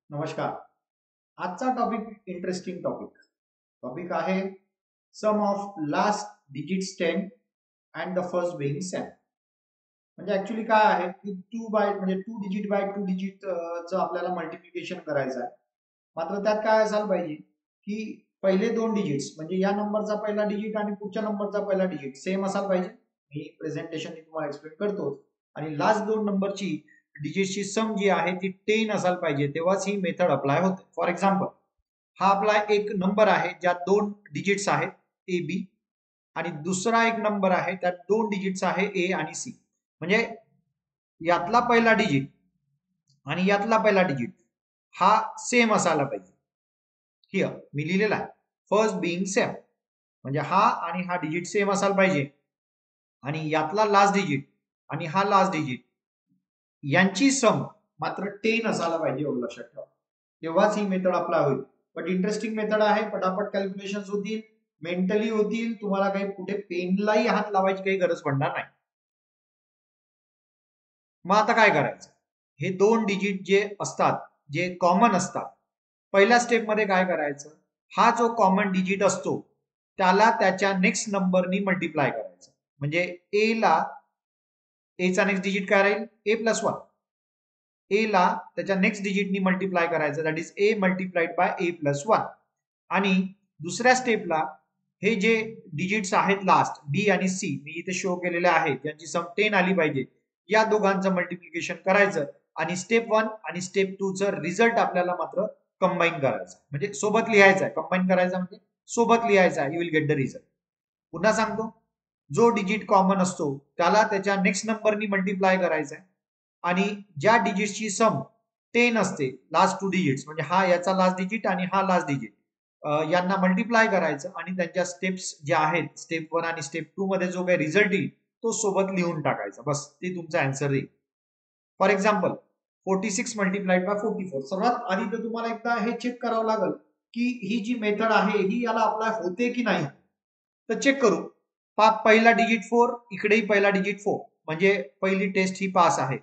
नमस्कार. आजचा topic interesting topic आहे sum of last digits 10 and the first being 7. म्हणजे ऍक्च्युली काय आहे की two digit by two digit चं आपल्याला मल्टिप्लिकेशन करायचं आहे. मात्र त्यात काय असायला पाहिजे की पहिले दोन डिजिट्स म्हणजे या नंबरचा पहिला डिजिट आणि पुढच्या नंबरचा पहिला डिजिट सेम असायला पाहिजे. मी प्रेझेंटेशन तुम्हाला एक्सप्लेन करतो. आणि लास्ट दोन नंबरची डिजिटची सम जी आहे ती 10 असायला पाहिजे, तेव्हाच ही मेथड अप्लाय होते. फॉर एक्झाम्पल, हा आपला एक नंबर आहे ज्यात दोन डिजिट्स आहेत ए बी, आणि दुसरा एक नंबर आहे त्यात दोन डिजिट्स आहे ए आणि सी. म्हणजे यातला पहिला डिजिट आणि यातला पहिला डिजिट हा सेम असायला पाहिजे. हिअर मी लिहिलेला आहे फर्स्ट बिइंग सेम, म्हणजे हा आणि हा डिजिट सेम असायला पाहिजे, आणि यातला लास्ट डिजिट आणि हा लास्ट डिजिट यांची सम मात्र 10 असायला पाहिजे, एवढं लक्षात ठेवा. तेव्हाच ही मेथड अप्लाय होईल. बट इंटरेस्टिंग मेथड आहे, पटापट कॅल्क्युलेशन होतील, मेंटली होतील, तुम्हाला काही कुठे पेनलाही हात लावायची काही गरज पडणार नाही. मग आता काय करायचं, हे दोन डिजिट जे असतात जे कॉमन असतात, पहिल्या स्टेपमध्ये काय करायचं, हा जो कॉमन डिजिट असतो त्याला त्याच्या नेक्स्ट नंबरनी मल्टिप्लाय करायचं. म्हणजे एचा नेक्स्ट डिजिट काय राहील, ए प्लस वन. ए ला त्याच्या नेक्स्ट डिजिटनी मल्टिप्लाय करायचं, that is a multiplied by A plus one. आणि दुसऱ्या स्टेपला हे जे डिजिट्स आहेत लास्ट बी आणि सी, मी इथे शो केलेले आहेत, ज्यांची सम 10 आली पाहिजे, या दोघांचं मल्टिप्लिकेशन करायचं आणि स्टेप 1 आणि स्टेप 2 चं रिझल्ट आपल्याला मात्र कंबाईन करायचं, म्हणजे सोबत लिहायचं आहे. कंबाईन करायचं म्हणजे सोबत लिहायचं आहे, you will get the result. पुन्हा सांगतो, जो डिजिट कॉमन असतो त्याला त्याच्या नेक्स्ट नंबरनी मल्टिप्लाय करायचं आहे, आणि ज्या डिजिटची सम 10 असते, लास्ट टू डिजिट्स, म्हणजे हा याचा लास्ट डिजिट आणि हा लास्ट डिजिट, यांना मल्टिप्लाय करायचं आणि त्यांच्या स्टेप्स ज्या आहेत स्टेप 1 आणि स्टेप 2 मध्ये जो काही रिझल्ट येईल तो सोबत लिहून टाकायचा, बस ते तुमचा आन्सर येईल. For example, 46 multiplied by 44. सर्वात आधी तर तुम्हाला एकदा हे चेक करावं लागेल की ही जी मेथड आहे ही याला अप्लाय होते की नाही. तर चेक करू. पहिला डिजिट 4, इकडेही पहिला डिजिट 4, म्हणजे पहिली टेस्ट ही पास आहे.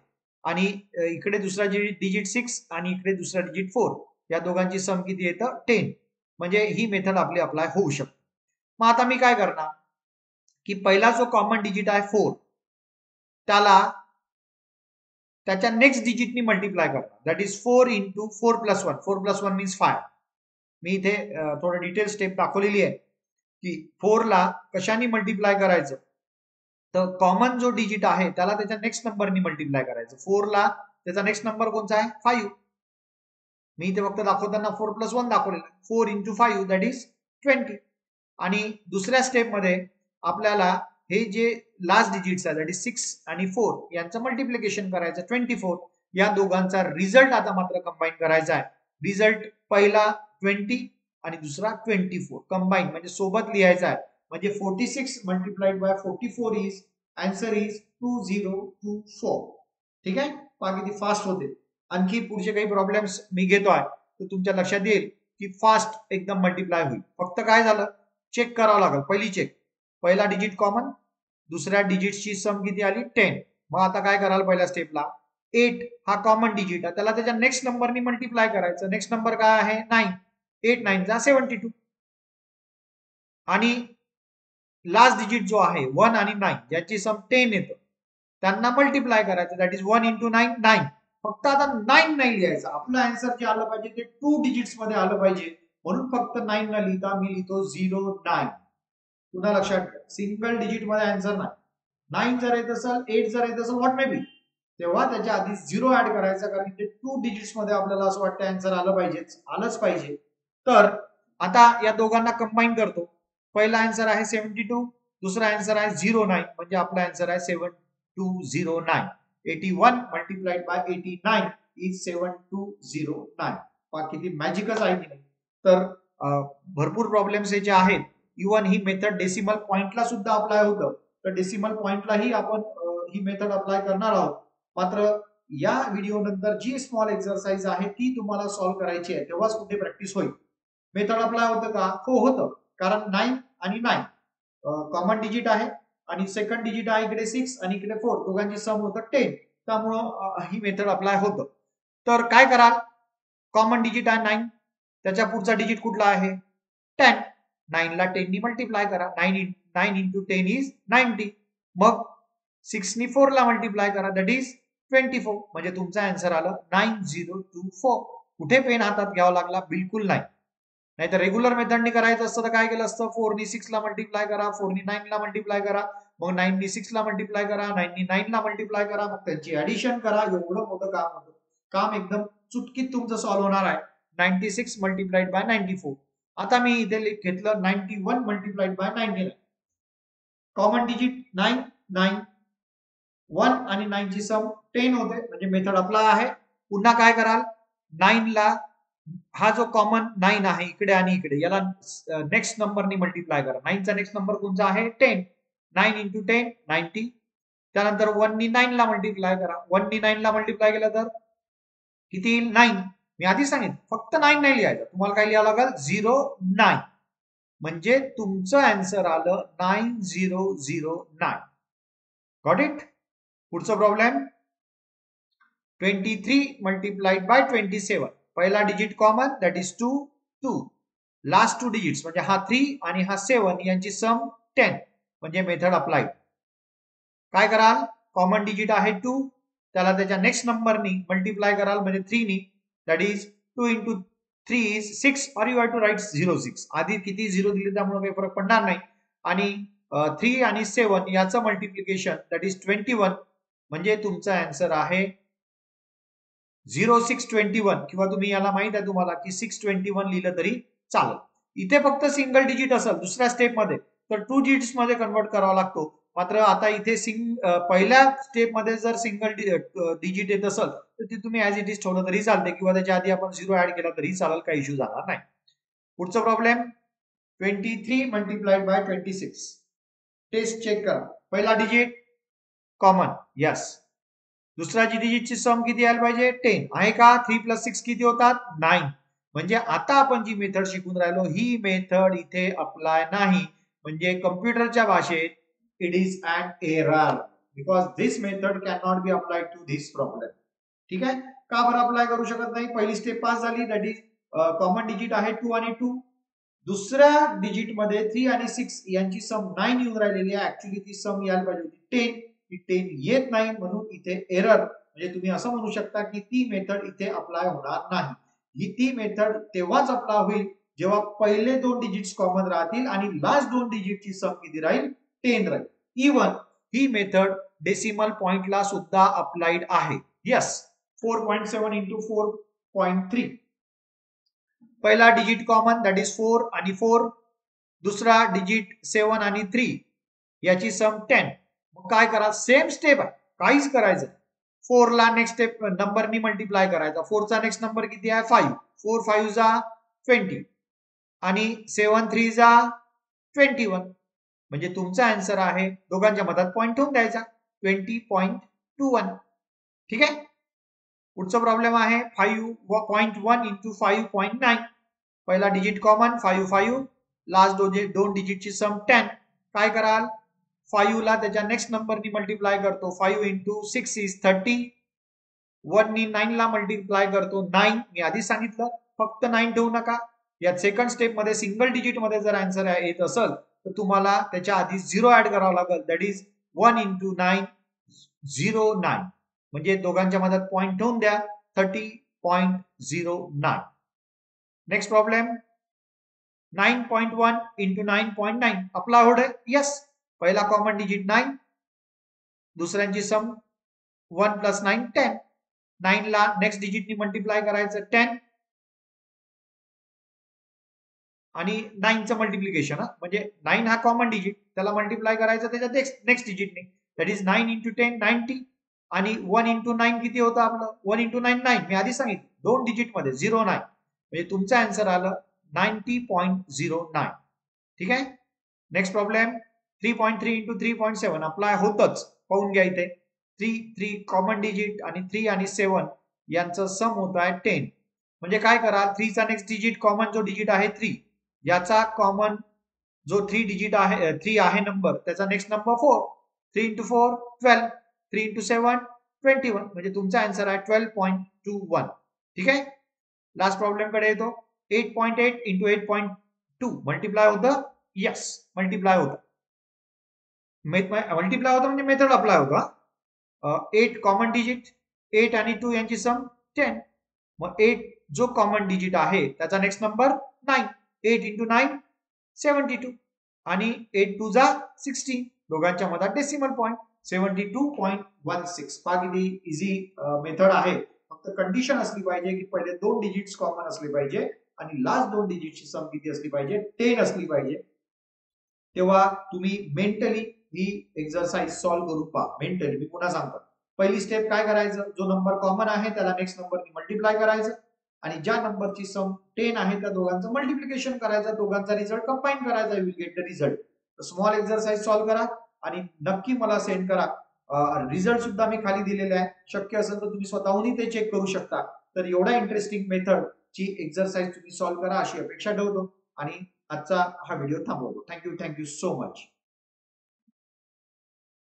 आणि इकडे दुसरा डिजिट 6 आणि इकडे दुसरा डिजिट 4, या दोघांची सम किती येतं, 10. म्हणजे ही मेथड आपली अप्लाय होऊ शकते. मग आता मी काय करणार की पहिला जो कॉमन डिजिट आहे 4, त्याला त्याच्या नेक्स्ट डिजिटनी मल्टिप्लाय करणार, that is 4 into 4 plus 1. 4 plus 1 means 5. मी इथे थोडं डिटेल स्टेप दाखवलेली आहे की 4 ला कशाने मल्टिप्लाय करायचं, तर कॉमन जो डिजिट आहे त्याला त्याच्या नेक्स्ट नंबरनी मल्टिप्लाय करायचं. 4 ला त्याचा नेक्स्ट नंबर कोणता आहे, 5. मी इथे फक्त दाखवताना 4 प्लस 1 दाखवलेलं. 4 इंटू 5 दॅट इज 20. आणि दुसऱ्या स्टेपमध्ये आपल्याला हे जे लास्ट डिजिट्स आहे, दॅट इज 6 आणि 4, यांचं मल्टिप्लिकेशन करायचं, 24. या दोघांचा रिझल्ट आता मात्र कंबाईन करायचा आहे. रिझल्ट पहिला 20 आणि दुसरा 24, कंबाईन म्हणजे सोबत लिहायचा आहे. म्हणजे 46 multiplied by 44 is answer is 2024. ठीक आहे, पहा किती फास्ट होते. आणखी पुढचे काही प्रॉब्लेम्स मी घेतोय तर तुमच्या लक्षात येईल की फास्ट एकदम मल्टिप्लाय होईल. फक्त काय झालं, चेक करावं लागेल. पहिली चेक, पहिला डिजिट कॉमन, दुसऱ्या डिजिटची सम किती आली, 10. मग आता काय कराल, पहिल्या स्टेपला 8 हा कॉमन डिजिट आहे, त्याला त्याच्या नेक्स्ट नंबरनी मल्टिप्लाय करायचं. नेक्स्ट नंबर काय आहे, 9. 8 9 जा 72. आणि लास्ट डिजिट जो आहे 1 आणि 9, ज्याची सम 10 येतं, त्यांना मल्टिप्लाय करायचं, दॅट इज 1 इंटू 9 9. फक्त आता 9 नाही लिहायचं, आपलं आन्सर जे आलं पाहिजे ते 2 डिजिट्स मध्ये आलं पाहिजे, म्हणून फक्त 9 न लिहिता मी लिहितो 09. पुन्हा लक्षात घ्या, सिंगल डिजिट मध्ये आन्सर नाही. 9 जर येत असेल, 8 जर येत असेल, व्हॉट मे बी, तेव्हा त्याच्या आधी 0 ऍड करायचा, कारण ते 2 डिजिट्स मध्ये आपल्याला असं वाटतं आन्सर आलंच पाहिजे. तर आता या दोघांना कंबाईन करतो. पहिला आन्सर आहे 72, दुसरा आन्सर आहे 09, म्हणजे आपला आन्सर आहे 7209. 81 मल्टिप्लाइड बाय 89 इज 7209. किती मॅजिकच आहे की नाही. तर भरपूर प्रॉब्लेम्स याचे आहेत. इव्हन ही मेथड डेसिमल पॉइंटला सुद्धा अप्लाय होतं, तर डेसिमल पॉइंटलाही आपण ही मेथड अप्लाय करणार आहोत. मात्र या व्हिडिओ नंतर जी स्मॉल एक्सरसाइज आहे ती तुम्हाला सॉल्व्ह करायची आहे, तेव्हाच कुठे प्रॅक्टिस होईल. मेथड अप्लाय होतं का, हो होतं, कारण 9 आणि 9 कॉमन डिजिट आहे, आणि सेकंड डिजिट आहे इकडे 6 आणि इकडे 4, दोघांची सम होतं 10. त्यामुळं ही मेथड अप्लाय होतं. तर काय कराल, कॉमन डिजिट आहे 9, त्याच्या पुढचा डिजिट कुठला आहे 10. 9 ला 10 नी मल्टिप्लाय करा. 9 इंटू 10 इज 90. मग 6 नी 4 ला मल्टिप्लाय करा, दॅट इज 24. म्हणजे तुमचा आन्सर आलं 9024. कुठे पेन हातात घ्यावा लागला? बिलकुल नाही. नाहीतर रेग्युलर मेथडने करायचं असतं तर काय केलं असतं, 4 नी 6 ला मल्टिप्लाय करा, 4 नी 9 ला मल्टिप्लाय करा, मग 9 नी 6 ला मल्टिप्लाय करा, 9 नी 9 ला मल्टिप्लाय करा, मग त्यांची ऍडिशन करा. एवढं मोठं काम होतं. काम एकदम चुटकीत तुमचं सॉल्व्ह होणार आहे. 96 मल्टिप्लाइड बाय 94. आता मी इथे घेतलं 91 मल्टिप्लाइड बाय 99. कॉमन डिजिट 9, 9, 1 आणि 9 ची सम 10 होते, म्हणजे मेथड अप्लाय आहे. पुन्हा काय कराल, 9 ला हा जो कॉमन 9 आहे इकडे आणि इकडे, याला नेक्स्ट नंबरनी मल्टिप्लाय करा. 9 चा नेक्स्ट नंबर कोणता आहे 10. 9 इंटू 10 90. त्यानंतर 1 नी 9 ला मल्टिप्लाय करा. 1 नी 9 ला मल्टिप्लाय केलं तर किती येईल 9. मी आधी सांगितलं फक्त 9 नाही लिहायचं, तुम्हाला काय लिहावं लागेल 09. म्हणजे तुमचं आन्सर आलं 9009. Got it. पुढचा प्रॉब्लेम 23 मल्टिप्लाइड बाय 27. पहिला digit common, that is 2, 2. Last 2 digits म्हणजे हा 3 आणि हा 7 यांची सम 10. म्हणजे मेथड अप्लाइड. काय कराल, कॉमन डिजिट आहे 2, त्याला त्याच्या नेक्स्ट नंबरनी मल्टिप्लाय कराल म्हणजे 3 नी, दॅट इज 2 इंटू 3 इज 6, और यू हॅव टू राईट 06. आधी किती 0 दिले त्यामुळे काही फरक पडणार नाही. आणि 3 आणि 7 याचं मल्टिप्लिकेशन, दॅट इज 21. म्हणजे तुमचा आन्सर आहे 0621, किंवा तुम्ही याला माहित आहे तुम्हाला की 621 लिहिलं तरी चालेल. इथे फक्त सिंगल डिजिट असेल दुसऱ्या स्टेप मध्ये तर 2 डिजिट्स मध्ये कन्वर्ट करावा लागतो. मात्र आता इथे पहिल्या स्टेप मध्ये जर सिंगल डिजिट येत असेल तर ती तुम्ही ऍज इट इज ठेवलं तरी चालते, किंवा त्याच्या आधी आपण 0 ऍड केला तरी चालेल, काही इश्यू जाणार नाही. पुढचा problem 23 multiplied by 26. Test check करा. पहिला डिजिट कॉमन, यस. दुसरा डिजिटची सम किती यायला पाहिजे 10 आहे का. 3 प्लस 6 किती होतात 9. म्हणजे आता आपण जी मेथड शिकून राहिलो ही मेथड इथे अप्लाय नाही. म्हणजे कम्प्युटरच्या भाषेत it is an error, because this method can not be applied to this problem. ठीक आहे. का बरं अप्लाय करू शकत नाही. पहिली स्टेप पास झाली, दॅट इज कॉमन डिजिट आहे 2 आणि 2. दुसऱ्या डिजिट मध्ये 3 आणि 6 यांची सम 9 येऊन राहिलेली आहे. ऍक्च्युली ती सम यायला पाहिजे होती 10. 10 येत नाही, म्हणून इथे एरर. म्हणजे तुम्ही असं म्हणू शकता की ती मेथड इथे अप्लाय होणार नाही. ही ती मेथड तेव्हाच अप्लाय होईल जेव्हा पहिले 2 डिजिट्स कॉमन राहतील आणि लास्ट 2 डिजिटची सम किती राहील 10 राहील. इवन ही मेथड डेसिमल पॉइंटला सुद्धा अप्लाइड आहे. Yes, 4.7 into 4.3. पहिला डिजिट कॉमन, दॅट इज 4 आणि 4. दुसरा डिजिट 7 आणि 3 याची सम 10. मग काय करा, सेम स्टेप आहे, काहीच करायचं. 4 ला नेक्स्ट स्टेप नंबरनी मल्टिप्लाय करायचा. 4 चा नेक्स्ट नंबर किती आहे 5. 4 5 जा 20 आणि 7 3 जा 21. म्हणजे तुमचा आन्सर आहे, दोघांच्या मधात पॉइंट ठेवून द्यायचा, 20.21. ठीक आहे. पुढचा प्रॉब्लेम आहे 5.1 इंटू 5.9. पहिला डिजिट कॉमन 5 5. लास्ट 2 डिजिटची सम 10. काय कराल, 5 ला त्याच्या नेक्स्ट नंबरनी मल्टिप्लाय करतो. 5 इंटू 6 इज 30. 1 नी 9 ला मल्टिप्लाय करतो 9. मी आधी सांगितलं फक्त 9 ठेवू नका. या सेकंड स्टेप मध्ये सिंगल डिजिट मध्ये जर आन्सर येत असेल तर तुम्हाला त्याच्या आधी 0 ऍड करावं लागेल, दॅट इज 1 इंटू 9 09. म्हणजे दोघांच्या मधात पॉइंट ठेवून द्या, 30.09. नेक्स्ट प्रॉब्लेम 9.1 इंटू 9.9 आपला होड आहे. यस, पहिला कॉमन डिजिट 9, दुसऱ्यांची सम 1 प्लस 9 10. 9 ला नेक्स्ट डिजिटनी मल्टिप्लाय करायचं 10 आणि 9चं मल्टिप्लिकेशन, म्हणजे 9 हा कॉमन डिजिट, त्याला मल्टिप्लाय करायचं त्याच्या नेक्स्ट डिजिटने, दॅट इज 9 इंटू 10 90. आणि 1 इंटू 9 किती होतं आपलं 1 इंटू 9 9. मी आधी सांगितलं 2 डिजिट मध्ये 09. म्हणजे तुमचं आन्सर आलं 90.09. ठीक आहे. नेक्स्ट प्रॉब्लेम 3.3 इंटू 3.7 अप्लाय होतच, पाहून घ्या इथे. 3 कॉमन डिजिट आणि 3 आणि 7 यांचं सम होत आहे 10. म्हणजे काय करा, 3 चा नेक्स्ट डिजिट कॉमन जो डिजिट आहे 3 याचा कॉमन जो 3 डिजिट आहे 3 आहे नंबर, त्याचा नेक्स्ट नंबर 4. 3 इंटू 4 12. 3 इंटू 7 21. म्हणजे तुमचा आन्सर आहे 12.21. ठीक आहे. लास्ट प्रॉब्लेम कडे येतो. 8.8 इंटू 8.2 मल्टिप्लाय होतं. यस, मल्टिप्लाय होतं. मल्टिप्लाय होतं म्हणजे मेथड अप्लाय होतं. 8 कॉमन डिजिट, 8 आणि 2 यांची सम 10. मग 8 जो कॉमन डिजिट आहे त्याचा नेक्स्ट नंबर 9. 8 इंटू 9 72 आणि 8 टू जा 16. दोघांच्या मधात डेसिमल पॉइंट 72.16. पहा किती इझी मेथड आहे. फक्त कंडिशन असली पाहिजे की पहिले 2 डिजिट्स कॉमन असले पाहिजे आणि लास्ट 2 डिजिटची सम किती असली पाहिजे, 10 असली पाहिजे. तेव्हा तुम्ही मेंटली ही एक्सरसाइज सॉल्व्ह करून पहा. मेंटली मी पुन्हा सांगतो. पहिली स्टेप काय करायचं, जो नंबर कॉमन आहे त्याला नेक्स्ट नंबरनी मल्टिप्लाय करायचं आणि ज्या नंबरची सम 10 आहे त्या दोघांचं मल्टिप्लिकेशन करायचं, दोघांचा रिझल्ट कंबाईन करायचा. You will get the result. Small exercise solve करा आणि नक्की मला सेंड करा. रिझल्ट सुद्धा मी खाली दिलेला आहे. शक्य असेल तर तुम्ही स्वतःहूनही ते चेक करू शकता. तर एवढा इंटरेस्टिंग मेथड ची एक्सरसाइज तुम्ही सॉल्व्ह करा अशी अपेक्षा ठेवतो आणि आजचा हा व्हिडिओ थांबवतो. Thank you so much.